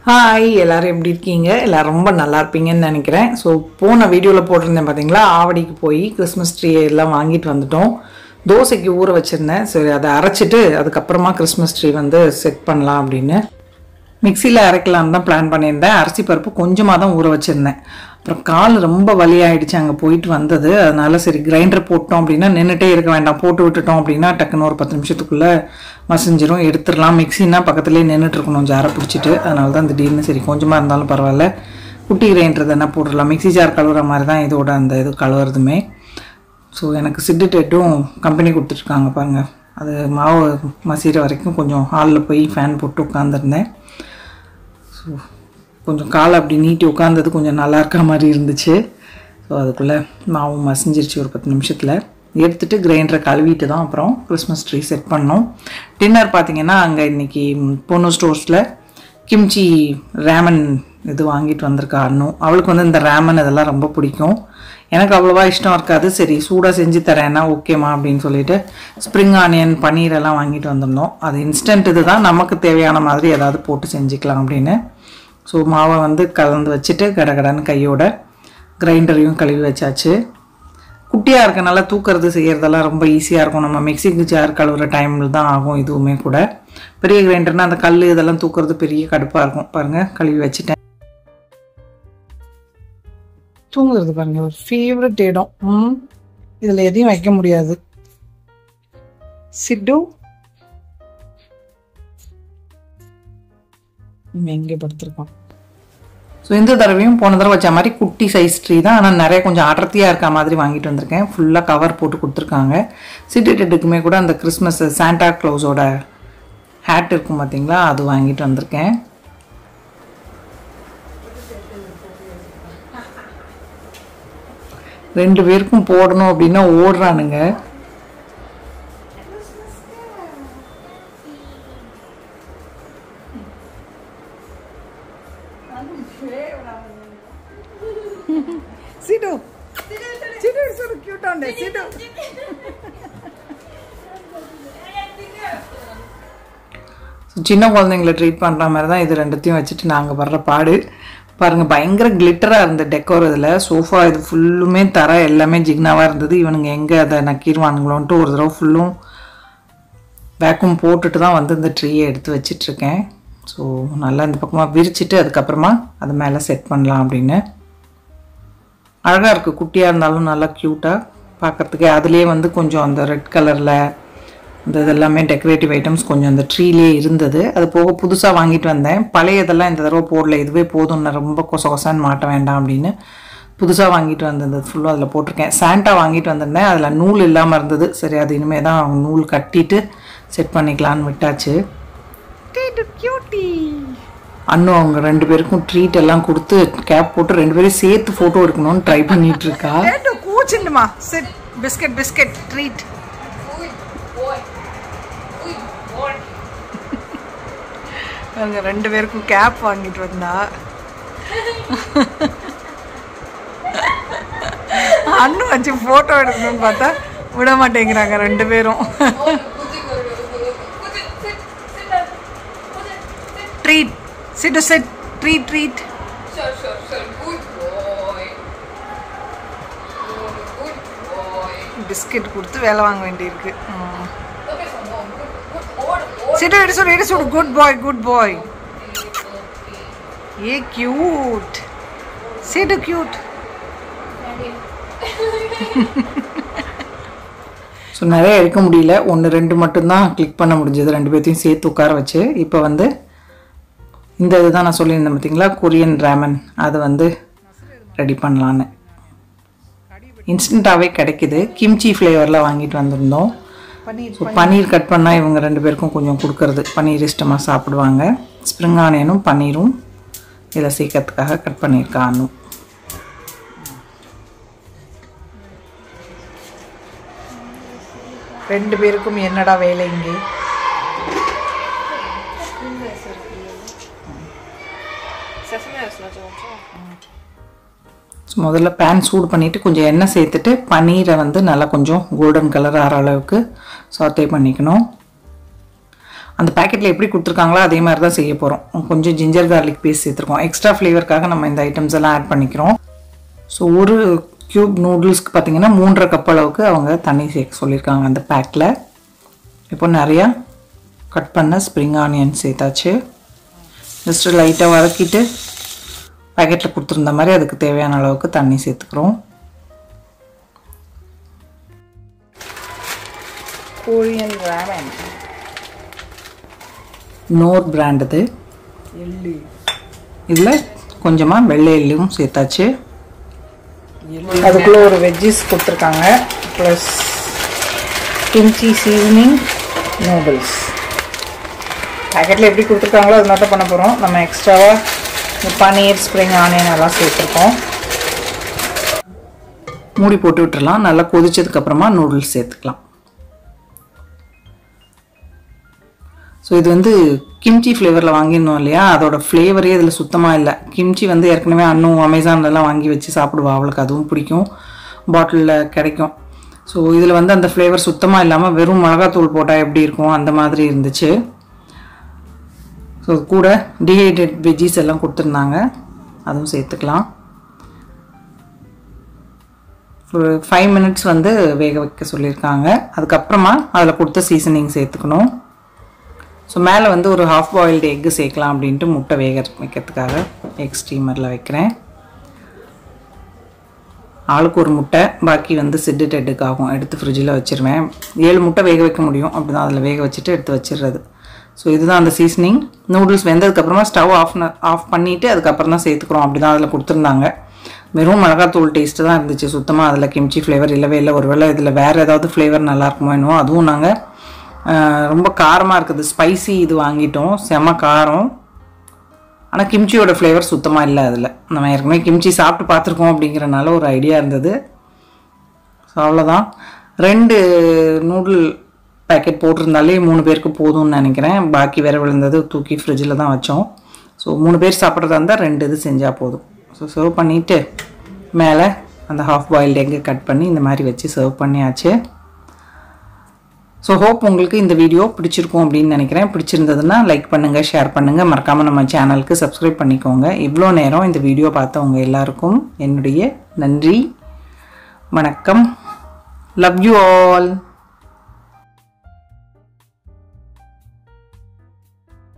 Hi எல்லாரும் எப்படி இருக்கீங்க? எல்லாரும் ரொம்ப நல்லா இருப்பீங்கன்னு நினைக்கிறேன். ஸோ போன வீடியோவில் போட்டிருந்தேன் பார்த்தீங்களா, ஆவடிக்கு போய் கிறிஸ்மஸ் ட்ரீ எல்லாம் வாங்கிட்டு வந்துட்டோம். தோசைக்கு ஊற வச்சுருந்தேன். சரி, அதை அரைச்சிட்டு அதுக்கப்புறமா கிறிஸ்மஸ் ட்ரீ வந்து செட் பண்ணலாம் அப்படின்னு மிக்சியில் அரைக்கலான்னு தான் பிளான் பண்ணியிருந்தேன். அரிசி பருப்பு கொஞ்சமாக தான் ஊற வச்சுருந்தேன். அப்புறம் கால் ரொம்ப வலியாயிடுச்சு அங்கே போயிட்டு வந்தது. அதனால சரி கிரைண்டர் போட்டோம் அப்படின்னா நின்றுட்டே இருக்க வேண்டாம், போட்டு விட்டுட்டோம் அப்படின்னா டக்குன்னு ஒரு 10 நிமிஷத்துக்குள்ளே மசிஞ்சிரும், எடுத்துடலாம். மிக்சின்னா பக்கத்துலேயே நின்றுட்டு இருக்கணும் ஜாரை பிடிச்சிட்டு. அதனால தான் திடீர்னு சரி கொஞ்சமாக இருந்தாலும் பரவாயில்ல, குட்டி கிரைண்டர் தானே போட்டுடலாம். மிக்சி ஜார் கழுவுற மாதிரி தான் இதோட அந்த இது கழுவுறதுமே. ஸோ எனக்கு சிட்டு டெட்டும் கம்பெனி கொடுத்துட்ருக்காங்க பாருங்கள். அது மாவு மசிகிற வரைக்கும் கொஞ்சம் ஹாலில் போய் ஃபேன் போட்டு உட்காந்துருந்தேன். ஸோ கொஞ்சம் காலை அப்படி நீட்டி உட்காந்தது கொஞ்சம் நல்லா இருக்க மாதிரி இருந்துச்சு. ஸோ அதுக்குள்ளே மாவும் மசிஞ்சிருச்சு ஒரு 10 நிமிஷத்தில். எடுத்துகிட்டு கிரைண்டரை கழுவிட்டு தான் அப்புறம் கிறிஸ்மஸ் ட்ரீ செட் பண்ணோம். டின்னர் பார்த்திங்கன்னா அங்கே இன்றைக்கி பொண்ணு ஸ்டோர்ஸில் கிம்ச்சி ரேமன் இது வாங்கிட்டு வந்திருக்கா அண்ணு. அவளுக்கு வந்து இந்த ரேமன் இதெல்லாம் ரொம்ப பிடிக்கும். எனக்கு அவ்வளோவா இஷ்டம் இருக்காது. சரி சூடாக செஞ்சு தரேன்னா ஓகேம்மா அப்படின்னு சொல்லிட்டு ஸ்ப்ரிங் ஆனியன் பன்னீரெல்லாம் வாங்கிட்டு வந்திருந்தோம். அது இன்ஸ்டன்ட் இது தான், நமக்கு தேவையான மாதிரி ஏதாவது போட்டு செஞ்சுக்கலாம் அப்படின்னு. ஸோ மாவை வந்து கலந்து வச்சுட்டு கடகடன்னு கையோட கிரைண்டரையும் கழுவி வச்சாச்சு. குட்டியாக இருக்கனால தூக்கிறது செய்கிறதெல்லாம் ரொம்ப ஈஸியாக இருக்கும். நம்ம மிக்சிக்கு ஜார் கழுவுற டைமில் தான் ஆகும் இதுவுமே கூட. பெரிய கிரைண்டர்னால் அந்த கல் இதெல்லாம் தூக்கிறது பெரிய கடுப்பாக இருக்கும். பாருங்கள் கழுவி வச்சுட்டேன். தூங்குறது பாருங்க ஒரு ஃபேவரட் இடம். இதில் எதையும் வைக்க முடியாது. சிட்டு எங்கே படுத்திருக்கோம். ஸோ இந்த தடவையும் போன தடவை வச்ச மாதிரி குட்டி சைஸ் ட்ரீ தான், ஆனால் நிறைய கொஞ்சம் அடர்த்தியாக இருக்க மாதிரி வாங்கிட்டு வந்திருக்கேன். ஃபுல்லாக கவர் போட்டு கொடுத்துருக்காங்க. சிட்டு டெட்டுக்குமே கூட அந்த கிறிஸ்மஸ் சாண்டா க்ளவுஸோட ஹேட் இருக்கும் பார்த்தீங்களா, அது வாங்கிட்டு வந்திருக்கேன். ரெண்டு பேருக்கும் போடணும் அப்படின்னா ஓடுறானுங்க. Sidu, Sidu is so cute on there. Sidu. சின்ன குழந்தைங்களை ட்ரீட் பண்ணுற மாதிரி தான் இது ரெண்டுத்தையும் வச்சுட்டு நாங்கள் வர்ற பாடு பாருங்கள். பயங்கர கிளிட்டராக இருந்த டெக்கோர் இதில். சோஃபா இது ஃபுல்லுமே தர எல்லாமே ஜிக்னாவாக இருந்தது. இவனுங்க எங்கே அதை நக்கீர்வானுங்களோன்ட்டு ஒரு தடவை ஃபுல்லும் வேக்யூம் போட்டுட்டு தான் வந்து இந்த ட்ரீயை எடுத்து வச்சிட்ருக்கேன். ஸோ நல்லா இந்த பக்கமாக விரிச்சிட்டு அதுக்கப்புறமா அது மேலே செட் பண்ணலாம் அப்படின்னு. அழகாக இருக்குது, குட்டியாக இருந்தாலும் நல்லா க்யூட்டாக பார்க்குறதுக்கு. அதுலேயே வந்து கொஞ்சம் அந்த ரெட் கலரில் இந்த இதெல்லாமே டெக்கரேட்டிவ் ஐட்டம்ஸ் கொஞ்சம் அந்த ட்ரீலே இருந்தது. அது போக புதுசாக வாங்கிட்டு வந்தேன். பழைய இதெல்லாம் இந்த தடவை போடல, இதுவே போதும், நான் ரொம்ப கொசன்னு மாட்ட வேண்டாம் அப்படின்னு புதுசாக வாங்கிட்டு வந்தது ஃபுல்லாக அதில் போட்டிருக்கேன். சாண்டா வாங்கிட்டு வந்திருந்தேன், அதில் நூல் இல்லாமல் இருந்தது. சரி அது இனிமேல் தான் அவங்க நூல் கட்டிட்டு செட் பண்ணிக்கலான்னு விட்டாச்சு. அண்ணு அவங்க ரெண்டு பேருக்கும் ட்ரீட் எல்லாம் கொடுத்து கேப் போட்டு ரெண்டு பேரும் சேர்த்து ஃபோட்டோ எடுக்கணும்னு ட்ரை பண்ணிட்டு இருக்கா. Biscuit biscuit treat. அவங்க ரெண்டு பேருக்கும் கேப் வாங்கிட்டு வந்தா. அண்ணு வச்சு ஃபோட்டோ எடுக்கணும்னு பார்த்தா விட மாட்டேங்கிறாங்க ரெண்டு பேரும். ட்ரீட் சிட்டு செட் ட்ரீட் ட்ரீட். பிஸ்கட் கொடுத்து வேலை வாங்க வேண்டியிருக்கு. சிட்டு எடு சொல்லு எடு சொல்லு. குட் பாய் குட் பாய். ஏ கியூட் சிட்டு கியூட். ஸோ நிறைய எடுக்க முடியல, 1-2 மட்டும்தான் கிளிக் பண்ண முடிஞ்சது ரெண்டு பேர்த்தையும் சேர்த்து உட்கார வச்சு. இப்போ வந்து இந்த இதுதான் நான் சொல்லியிருந்தேன் பார்த்தீங்களா, கொரியன் ரேமன், அது வந்து ரெடி பண்ணலான்னு. இன்ஸ்டண்ட்டாகவே கிடைக்கிது. கிம்ச்சி ஃப்ளேவரில் வாங்கிட்டு வந்திருந்தோம். ஸோ பன்னீர் கட் பண்ணால் இவங்க ரெண்டு பேருக்கும் கொஞ்சம் கொடுக்கறது. பன்னீர் இஷ்டமாக சாப்பிடுவாங்க. ஸ்ப்ரிங் ஆனியனும் பன்னீரும் இதில் சேர்க்கறதுக்காக கட் பண்ணியிருக்கா அண்ணு. ரெண்டு பேருக்கும் என்னடா வேலை இங்கே. முதல்ல பேன் சூடு பண்ணிவிட்டு கொஞ்சம் எண்ணெய் சேர்த்துட்டு பன்னீரை வந்து நல்லா கொஞ்சம் கோல்டன் கலர் ஆகிற அளவுக்கு சாட்டே பண்ணிக்கணும். அந்த பேக்கெட்டில் எப்படி கொடுத்துருக்காங்களோ அதே மாதிரி தான் செய்ய போகிறோம். கொஞ்சம் ஜிஞ்சர் கார்லிக் பேஸ்ட் சேர்த்துருக்கோம். எக்ஸ்ட்ரா ஃப்ளேவருக்காக நம்ம இந்த ஐட்டம்ஸ் எல்லாம் ஆட் பண்ணிக்கிறோம். ஸோ ஒரு க்யூப் நூடுல்ஸ்க்கு பார்த்தீங்கன்னா 3.5 கப் அளவுக்கு அவங்க தண்ணி சேர்க்க சொல்லியிருக்காங்க அந்த பேக்கில். இப்போ நிறையா கட் பண்ண ஸ்ப்ரிங் ஆனியன் சேர்த்தாச்சு. ஜஸ்ட்டு லைட்டாக வதக்கிட்டு பேக்கெட்டில் கொடுத்துருந்த மாதிரி அதுக்கு தேவையான அளவுக்கு தண்ணி சேர்த்துக்கிறோம். கொரியன் ராமன் நோர் பிராண்டது எள்ளு. இதில் கொஞ்சமாக வெள்ளை எள்ளும் சேர்த்தாச்சு. அதுக்குள்ளே ஒரு வெஜ்ஜிஸ் கொடுத்துருக்காங்க. Plus kimchi seasoning noodles. பேக்கெட்டில் எப்படி கொடுத்துருக்காங்களோ அது மட்டும் பண்ண போகிறோம். நம்ம எக்ஸ்ட்ராவாக பன்னீர் ஸ்ப்ரிங் ஆனியன் எல்லாம் சேர்த்துருக்கோம். மூடி போட்டு விட்டுறலாம். நல்லா கொதிச்சதுக்கப்புறமா நூடுல்ஸ் சேர்த்துக்கலாம். ஸோ இது வந்து கிம்ச்சி ஃப்ளேவரில் வாங்கியிருந்தோம் இல்லையா, அதோட ஃப்ளேவரே இதில் சுத்தமாக இல்லை. கிம்ச்சி வந்து ஏற்கனவே அன்னும் அமேசான்லலாம் வாங்கி வச்சு சாப்பிடுவா, அவளுக்கு அதுவும் பிடிக்கும், பாட்டிலில் கிடைக்கும். ஸோ இதில் வந்து அந்த ஃப்ளேவர் சுத்தமாக இல்லாமல் வெறும் மிளகாத்தூள் போட்டால் எப்படி இருக்கும் அந்த மாதிரி இருந்துச்சு. ஸோ கூட டீஹைட்ரேட் வெஜ்ஜீஸ் எல்லாம் கொடுத்துருந்தாங்க, அதுவும் சேர்த்துக்கலாம். ஒரு 5 மினிட்ஸ் வந்து வேக வைக்க சொல்லியிருக்காங்க. அதுக்கப்புறமா அதில் கொடுத்த சீசனிங் சேர்த்துக்கணும். ஸோ மேலே வந்து ஒரு ஹாஃப் பாயில்டு எக்கு சேர்க்கலாம் அப்படின்ட்டு முட்டை வேக வைக்கிறதுக்காக எக் ஸ்டீமரில் வைக்கிறேன். ஆளுக்கு ஒரு முட்டை, பாக்கி வந்து சிட்டு டெட்டுக்காகும், எடுத்து ஃப்ரிட்ஜில் வச்சுருவேன். 7 முட்டை வேக வைக்க முடியும், அப்படி தான் அதில் வேக வச்சுட்டு எடுத்து வச்சிடுறது. ஸோ இதுதான் அந்த சீசனிங். நூடுல்ஸ் வெந்ததுக்கப்புறமா ஸ்டவ் ஆஃப் பண்ணிவிட்டு அதுக்கப்புறம் தான் சேர்த்துக்கிறோம், அப்படி தான் அதில் கொடுத்துருந்தாங்க. வெறும் மிளகாத்தூள் டேஸ்ட்டு தான் இருந்துச்சு, சுத்தமாக அதில் கிம்ச்சி ஃப்ளேவர் இல்லவே இல்லை. ஒருவேளை இதில் வேறு ஏதாவது ஃப்ளேவர் நல்லாயிருக்குமோ என்னவோ. அதுவும் நாங்கள் ரொம்ப காரமாக இருக்குது, ஸ்பைசி இது வாங்கிட்டோம், செம காரம். ஆனால் கிம்ச்சியோட ஃப்ளேவர் சுத்தமாக இல்லை அதில். நம்ம ஏற்கனவே கிம்ச்சி சாப்பிட்டு பார்த்துருக்கோம் அப்படிங்கிறனால ஒரு ஐடியா இருந்தது. ஸோ அவ்வளோதான். 2 நூடுல் பேக்கெட் போட்டிருந்தாலே 3 பேருக்கு போதும்னு நினைக்கிறேன். பாக்கி வேறு விழுந்தது தூக்கி ஃப்ரிட்ஜில் தான் வச்சோம். ஸோ 3 பேர் சாப்பிட்றதா இருந்தால் 2 இது செஞ்சால் போதும். ஸோ சர்வ் பண்ணிவிட்டு மேலே அந்த ஹாஃப் பாயில்டு எக்கு கட் பண்ணி இந்த மாதிரி வச்சு சர்வ் பண்ணியாச்சு. ஸோ ஹோப் உங்களுக்கு இந்த வீடியோ பிடிச்சிருக்கும் அப்படின்னு நினைக்கிறேன். பிடிச்சிருந்ததுன்னா லைக் பண்ணுங்கள், ஷேர் பண்ணுங்கள், மறக்காமல் நம்ம சேனலுக்கு சப்ஸ்கிரைப் பண்ணிக்கோங்க. இவ்வளோ நேரம் இந்த வீடியோ பார்த்தவங்க எல்லாருக்கும் என்னுடைய நன்றி, வணக்கம். Love you all.